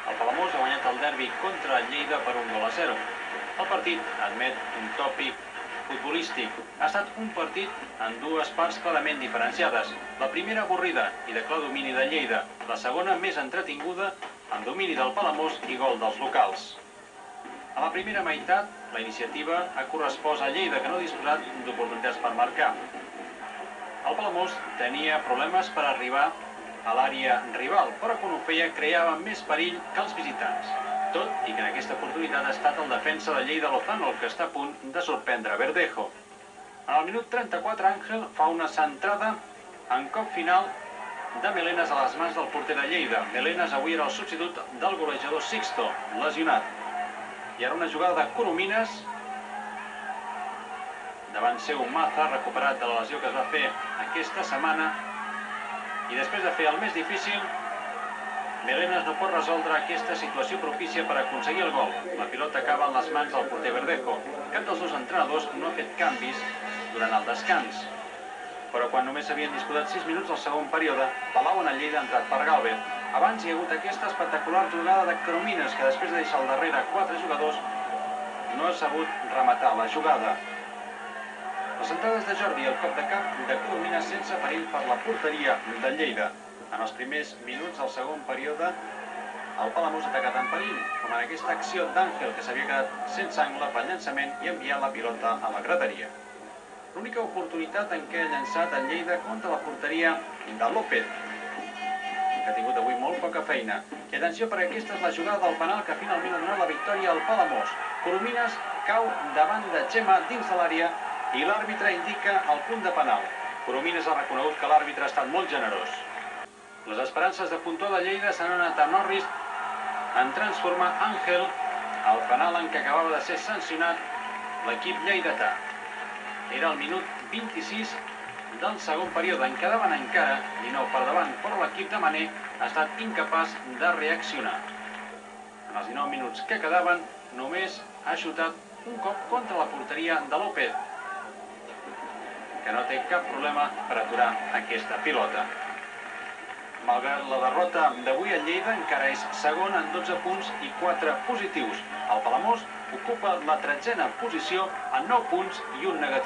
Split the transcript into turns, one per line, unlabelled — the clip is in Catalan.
El Palamós ha guanyat el derbi contra el Lleida per 1-0. El partit admet un tòpic futbolístic. Ha estat un partit en dues parts clarament diferenciades. La primera avorrida i de clar domini de Lleida. La segona més entretinguda, amb domini del Palamós i gol dels locals. A la primera meitat, la iniciativa ha correspost a Lleida, que no ha disposat d'oportunitats per marcar. El Palamós tenia problemes per arribar a l'àrea rival, però quan ho feia creava més perill que els visitants. Tot i que en aquesta oportunitat ha estat el defensa de Lleida Lozano el que està a punt de sorprendre Verdejo. En el minut 34 Ángel fa una centrada en cop final de Melenas a les mans del porter de Lleida. Melenas avui era el substitut del golejador Sixto, lesionat. I ara una jugada de Coromines davant seu Maza, recuperat de la lesió que es va fer aquesta setmana. I després de fer el més difícil, Melenas no pot resoldre aquesta situació propícia per aconseguir el gol. La pilota acaba en les mans del porter Verdejo. Cap dels dos entrenadors no ha fet canvis durant el descans. Però quan només s'havien disputat 6 minuts al segon període, Palau en el Lleida ha entrat per Galvez. Abans hi ha hagut aquesta espectacular jugada de Coromines, que després de deixar al darrere 4 jugadors, no ha sabut rematar la jugada. Les entrades de Jordi i el cop de cap de Coromines sense perill per la porteria del Lleida. En els primers minuts del segon període, el Palamós ha atacat en perill, com en aquesta acció d'Àngel, que s'havia quedat sense angle pel llançament i ha enviat la pilota a la graderia. L'única oportunitat en què ha llançat el Lleida contra la porteria de López, que ha tingut avui molt poca feina. I atenció, perquè aquesta és la jugada del penal que finalment ha donat la victòria al Palamós. Coromines cau davant de Chema dins de l'àrea i l'àrbitre indica el punt de penal. Coromines ha reconegut que l'àrbitre ha estat molt generós. Les esperances de puntó de Lleida s'han anat a Norris en transformar Ángel al penal en què acabava de ser sancionat l'equip lleidatà. Era el minut 26 del segon període. En quedaven encara 19 per davant, però l'equip de Mané ha estat incapaç de reaccionar. En els 19 minuts que quedaven, només ha xutat un cop contra la porteria de López, que no té cap problema per aturar aquesta pilota. Malgrat la derrota d'avui, el Lleida encara és segon en 12 punts i 4 positius. El Palamós ocupa la 13a posició amb 9 punts i un negatiu.